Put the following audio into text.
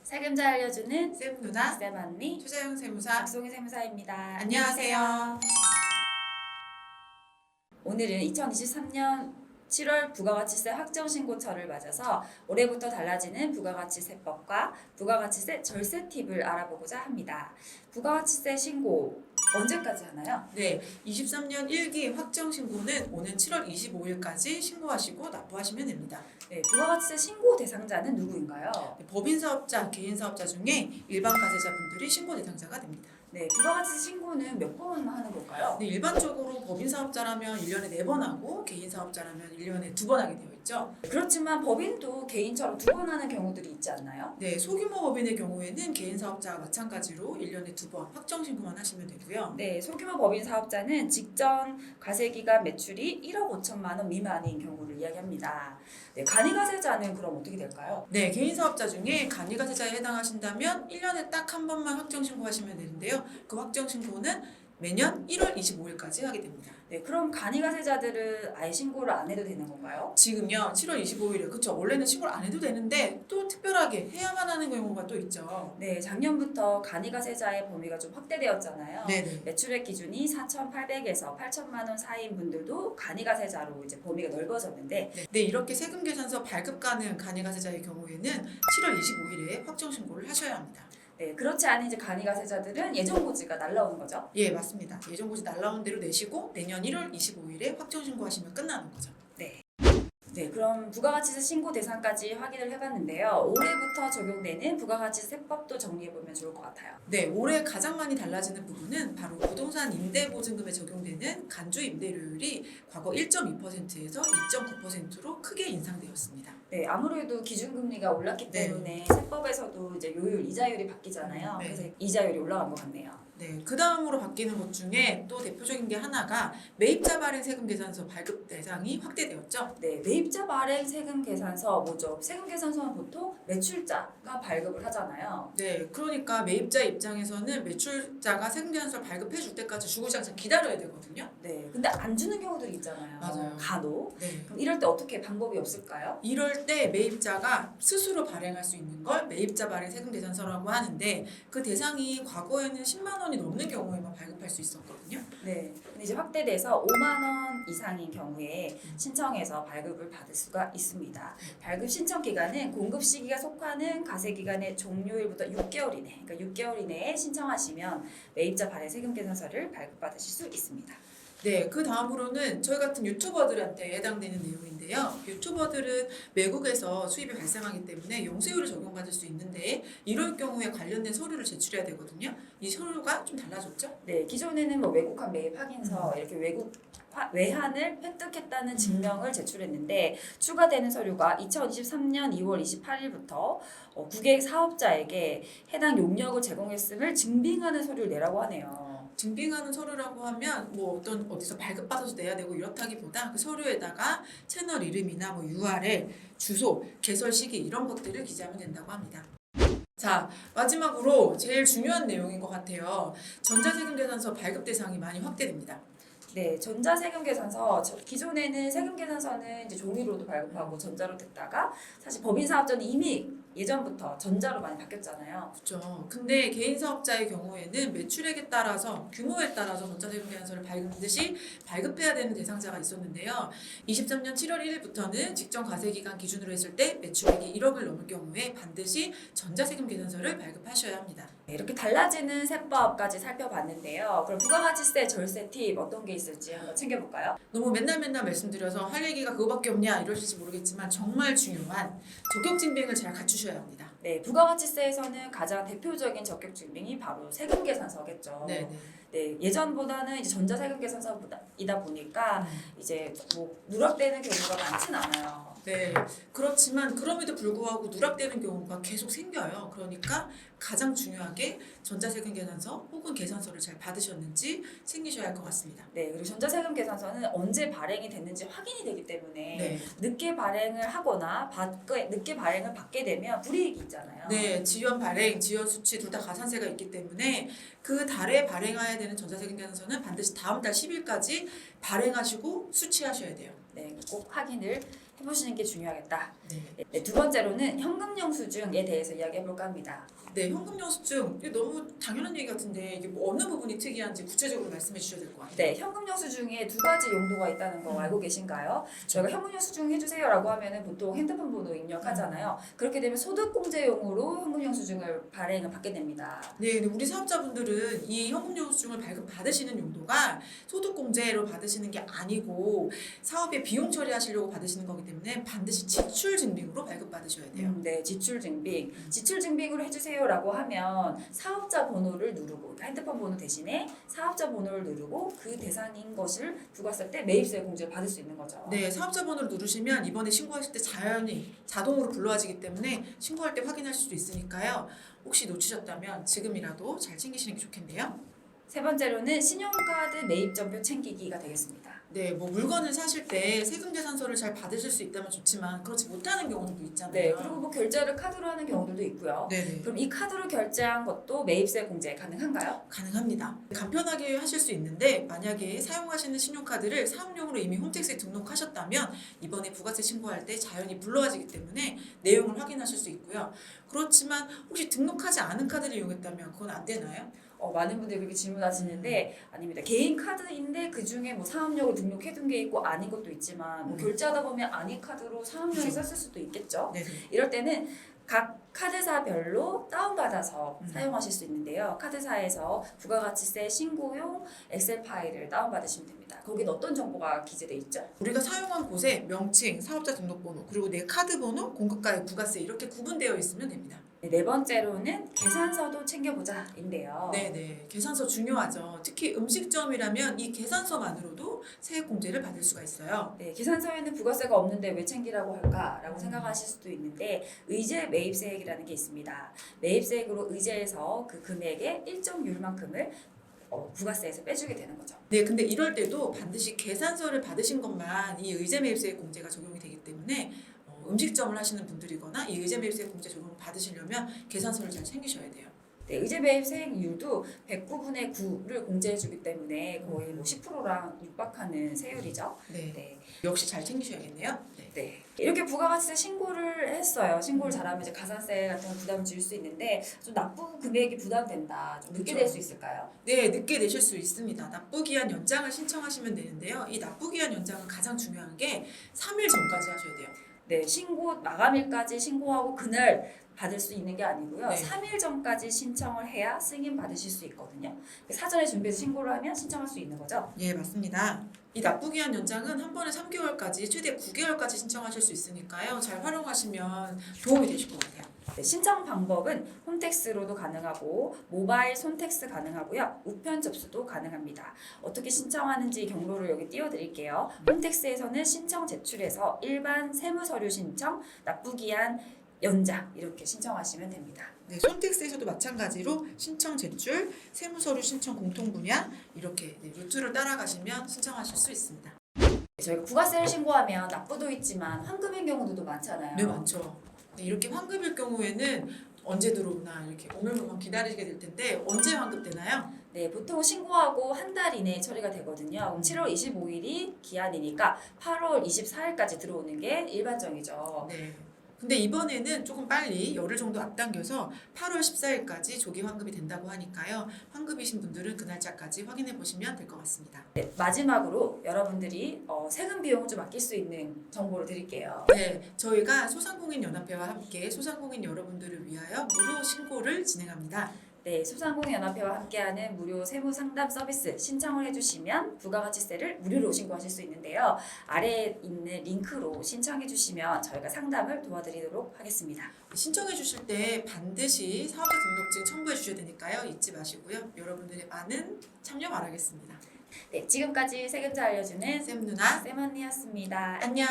세금잘 알려주는 쌤 누나, 쌤 언니 투자용 세무사. 박송희 세무사입니다. 안녕하세요. 오늘은 2023년 7월 부가가치세 확정신고철을 맞아서 올해부터 달라지는 부가가치세법과 부가가치세 절세 팁을 알아보고자 합니다. 부가가치세 신고 언제까지 하나요? 네, 23년 1기 확정 신고는 오는 7월 25일까지 신고하시고 납부하시면 됩니다. 네, 부가가치세 신고 대상자는 누구인가요? 네, 법인 사업자, 개인 사업자 중에 일반 가세자분들이 신고 대상자가 됩니다. 네, 부가가치세 신고는 몇 번 하는 걸까요? 네, 일반적으로 법인 사업자라면 1년에 4번 하고 개인 사업자라면 1년에 2번 하게 되어 있죠. 그렇지만 법인도 개인처럼 2번 하는 경우들이 있지 않나요? 네, 소규모 법인의 경우에는 개인 사업자와 마찬가지로 1년에 2번 확정 신고만 하시면 되고요. 네, 소규모 법인 사업자는 직전 과세기간 매출이 1억 5천만 원 미만인 경우를 이야기합니다. 네, 간이가세자는 그럼 어떻게 될까요? 네, 개인 사업자 중에 간이가세자에 해당하신다면 1년에 딱 한 번만 확정 신고하시면 되는데요. 그 확정 신고는 매년 1월 25일까지 하게 됩니다. 네, 그럼 간이가세자들은 아예 신고를 안 해도 되는 건가요? 지금요, 7월 25일에 그쵸? 원래는 신고를 안 해도 되는데 또 특별하게 해야만 하는 경우가 또 있죠. 네, 작년부터 간이가세자의 범위가 좀 확대되었잖아요. 네네. 매출액 기준이 4,800에서 8천만 원 사이인 분들도 간이가세자로 이제 범위가 넓어졌는데 네, 이렇게 세금 계산서 발급 가능 간이가세자의 경우에는 7월 25일에 확정 신고를 하셔야 합니다. 네, 그렇지 않은 이제 간이가세자들은 예정고지가 날라오는 거죠. 예, 맞습니다. 예정고지 날라온 대로 내시고 내년 1월 25일에 확정 신고하시면 끝나는 거죠. 네, 그럼 부가가치세 신고 대상까지 확인을 해봤는데요. 올해부터 적용되는 부가가치세법도 정리해보면 좋을 것 같아요. 네, 올해 가장 많이 달라지는 부분은 바로 부동산 임대보증금에 적용되는 간주 임대료율이 과거 1.2%에서 2.9%로 크게 인상되었습니다. 네, 아무래도 기준금리가 올랐기 네. 때문에 세법에서도 이제 요율, 이자율이 바뀌잖아요. 네. 그래서 이자율이 올라간 것 같네요. 네, 그 다음으로 바뀌는 것 중에 또 대표적인 게 하나가 매입자 발행 세금 계산서 발급 대상이 확대되었죠. 네, 매입자 발행 세금 계산서 뭐죠? 세금 계산서는 보통 매출자가 발급을 하잖아요. 네, 그러니까 매입자 입장에서는 매출자가 세금 계산서를 발급해 줄 때까지 주구장창 기다려야 되거든요. 네, 근데 안 주는 경우들이 있잖아요. 맞아요. 간혹. 네. 그럼 이럴 때 어떻게 방법이 없을까요? 이럴 때 매입자가 스스로 발행할 수 있는 걸 매입자 발행 세금 계산서라고 하는데 그 대상이 과거에는 10만 원이 넘는 경우에만 발급할 수 있었거든요. 네. 근데 이제 확대돼서 5만 원 이상인 경우에 신청해서 발급을 받을 수가 있습니다. 발급 신청 기간은 공급 시기가 속하는 가세 기간의 종료일부터 6개월 이내, 그러니까 6개월 이내에 신청하시면 매입자 발행 세금 계산서를 발급받으실 수 있습니다. 네, 그 다음으로는 저희 같은 유튜버들한테 해당되는 내용인데요. 유튜버들은 외국에서 수입이 발생하기 때문에 영수율을 적용받을 수 있는데 이럴 경우에 관련된 서류를 제출해야 되거든요. 이 서류가 좀 달라졌죠? 네, 기존에는 뭐 외국한 매입 확인서 이렇게 외환을 획득했다는 증명을 제출했는데 추가되는 서류가 2023년 2월 28일부터 국외 사업자에게 해당 용역을 제공했음을 증빙하는 서류를 내라고 하네요. 증빙하는 서류라고 하면 뭐 어디서 발급받아서 내야 되고 이렇다기보다 그 서류에다가 채널 이름이나 뭐 URL, 주소, 개설 시기 이런 것들을 기재하면 된다고 합니다. 자, 마지막으로 제일 중요한 내용인 것 같아요. 전자세금 계산서 발급 대상이 많이 확대됩니다. 네, 전자세금 계산서 기존에는 세금 계산서는 이제 종이로도 발급하고 전자로 됐다가 사실 법인 사업자는 이미 예전부터 전자로 많이 바뀌었잖아요. 그렇죠. 근데 개인 사업자의 경우에는 매출액에 따라서 규모에 따라서 전자세금 계산서를 반드시 발급해야 되는 대상자가 있었는데요. 23년 7월 1일부터는 직전 과세 기간 기준으로 했을 때 매출액이 1억을 넘을 경우에 반드시 전자세금 계산서를 발급하셔야 합니다. 네, 이렇게 달라지는 세법까지 살펴봤는데요. 그럼 부가가치세 절세 팁 어떤 게 있을지 한번 챙겨볼까요? 너무 맨날 말씀드려서 할 얘기가 그거밖에 없냐 이러실지 모르겠지만 정말 중요한 적격증빙을 잘 갖추셔야 합니다. 네, 부가가치세에서는 가장 대표적인 적격 증빙이 바로 세금 계산서겠죠. 네. 네, 예전보다는 이제 전자세금 계산서이다 보니까 이제 뭐 누락되는 경우가 많진 않아요. 네, 그렇지만 그럼에도 불구하고 누락되는 경우가 계속 생겨요. 그러니까 가장 중요하게 전자세금 계산서 혹은 계산서를 잘 받으셨는지 챙기셔야 할 것 같습니다. 네, 그리고 전자세금 계산서는 언제 발행이 됐는지 확인이 되기 때문에 네, 늦게 발행을 하거나 늦게 발행을 받게 되면 불이익이 있잖아요. 네, 지연 발행, 지연 수취 둘 다 가산세가 있기 때문에 그 달에 발행해야 되는 전자세금 계산서는 반드시 다음 달 10일까지 발행하시고 수취하셔야 돼요. 네, 꼭 확인을 해보시는 게 중요하겠다. 네. 네, 두 번째로는 현금 영수증에 대해서 이야기해볼까 합니다. 네, 현금 영수증 이게 너무 당연한 얘기 같은데 이게 뭐 어느 부분이 특이한지 구체적으로 말씀해 주셔야 될 것 같아요. 네, 현금 영수증에 두 가지 용도가 있다는 거 알고 계신가요? 저희가 현금 영수증 해주세요라고 하면은 보통 핸드폰 번호 입력하잖아요. 그렇게 되면 소득공제용으로 현금 영수증을 발행을 받게 됩니다. 네, 근데 우리 사업자분들은 이 현금 영수증을 발급받으시는 용도가 소득공제로 받으시는 게 아니고 사업의 비용 처리하시려고 받으시는 거기 때문에 반드시 지출증빙으로 발급받으셔야 돼요. 네, 지출증빙. 지출증빙으로 해주세요라고 하면 사업자 번호를 누르고 핸드폰 번호 대신에 사업자 번호를 누르고 그 대상인 것을 부과했을 때 매입세 공제를 받을 수 있는 거죠. 네, 사업자 번호를 누르시면 이번에 신고하실 때 자동으로 불러와지기 때문에 신고할 때 확인하실 수 있으니까요. 혹시 놓치셨다면 지금이라도 잘 챙기시는 게 좋겠네요. 세 번째로는 신용카드 매입전표 챙기기가 되겠습니다. 네, 뭐 물건을 사실 때 세금 계산서를 잘 받으실 수 있다면 좋지만 그렇지 못하는 경우도 있잖아요. 네, 그리고 뭐 결제를 카드로 하는 경우들도 있고요. 네, 그럼 이 카드로 결제한 것도 매입세 공제 가능한가요? 가능합니다. 간편하게 하실 수 있는데 만약에 사용하시는 신용카드를 사업용으로 이미 홈택스에 등록하셨다면 이번에 부가세 신고할 때 자연히 불러와지기 때문에 내용을 확인하실 수 있고요. 그렇지만 혹시 등록하지 않은 카드를 이용했다면 그건 안 되나요? 많은 분들이 그렇게 질문하시는데 아닙니다. 개인 카드인데 그 중에 뭐 사업용으로 등록해둔 게 있고 아닌 것도 있지만 뭐 결제하다 보면 아닌 카드로 사업용에 그렇죠. 썼을 수도 있겠죠. 네. 이럴 때는 각 카드사별로 다운받아서 사용하실 수 있는데요. 카드사에서 부가가치세 신고용 엑셀 파일을 다운받으시면 됩니다. 거긴 어떤 정보가 기재되어 있죠? 우리가 사용한 곳에 명칭, 사업자 등록번호, 그리고 내 카드 번호, 공급가액, 부가세 이렇게 구분되어 있으면 됩니다. 네 번째로는 계산서도 챙겨보자인데요. 네네. 계산서 중요하죠. 특히 음식점이라면 이 계산서만으로도 세액 공제를 받을 수가 있어요. 네, 계산서에는 부가세가 없는데 왜 챙기라고 할까라고 생각하실 수도 있는데 의제 매입세액이라는 게 있습니다. 매입세액으로 의제해서 그 금액의 일정률만큼을 부가세에서 빼주게 되는 거죠. 네, 근데 이럴 때도 반드시 계산서를 받으신 것만 이 의제 매입세액 공제가 적용이 되기 때문에 음식점을 하시는 분들이거나 이 의제 매입세액 공제 적용을 받으시려면 계산서를 잘 챙기셔야 돼요. 네, 의제 매입 세액률도 109분의 9를 공제해주기 때문에 거의 뭐 10%랑 육박하는 세율이죠. 네. 네. 역시 잘 챙기셔야겠네요. 네. 네. 이렇게 부가가치세 신고를 했어요. 신고를 잘하면 이제 가산세 같은 거 부담을 줄 수 있는데 좀 납부 금액이 부담된다. 좀 늦게 그렇죠. 낼 수 있을까요? 네, 늦게 내실 수 있습니다. 납부기한 연장을 신청하시면 되는데요. 이 납부기한 연장은 가장 중요한 게 3일 전까지 하셔야 돼요. 네, 신고 마감일까지 신고하고 그날 받을 수 있는 게 아니고요. 네. 3일 전까지 신청을 해야 승인 받으실 수 있거든요. 사전에 준비해서 신고를 하면 신청할 수 있는 거죠. 예, 맞습니다. 이 납부기한 연장은 한 번에 3개월까지 최대 9개월까지 신청하실 수 있으니까요. 잘 활용하시면 도움이 되실 것 같아요. 네, 신청 방법은 홈택스로도 가능하고 모바일 손택스 가능하고요. 우편 접수도 가능합니다. 어떻게 신청하는지 경로를 여기 띄워드릴게요. 홈택스에서는 신청 제출해서 일반 세무서류 신청, 납부기한 연장 이렇게 신청하시면 됩니다. 네, 손택스에서도 마찬가지로 신청 제출, 세무서류 신청 공통 분야 이렇게 루트를 따라가시면 신청하실 수 있습니다. 저희가 부가세를 신고하면 납부도 있지만 환급인 경우도 많잖아요. 네, 많죠. 네, 이렇게 환급일 경우에는 언제 들어오나 이렇게 오물무물 기다리게 될 텐데 언제 환급되나요? 네, 보통 신고하고 한 달 이내에 처리가 되거든요. 그럼 7월 25일이 기한이니까 8월 24일까지 들어오는 게 일반적이죠. 네. 근데 이번에는 조금 빨리 열흘 정도 앞당겨서 8월 14일까지 조기 환급이 된다고 하니까요. 환급이신 분들은 그 날짜까지 확인해 보시면 될 것 같습니다. 네, 마지막으로 여러분들이 세금 비용을 좀 아낄 수 있는 정보를 드릴게요. 네, 저희가 소상공인연합회와 함께 소상공인 여러분들을 위하여 무료 신고를 진행합니다. 네, 소상공인연합회와 함께하는 무료 세무 상담 서비스 신청을 해주시면 부가가치세를 무료로 신고하실 수 있는데요. 아래에 있는 링크로 신청해 주시면 저희가 상담을 도와드리도록 하겠습니다. 신청해 주실 때 반드시 사업자 등록증 첨부해 주셔야 되니까요. 잊지 마시고요. 여러분들의 많은 참여 바라겠습니다. 네, 지금까지 세금자 알려주는 쌤 누나, 쌤 언니였습니다. 안녕.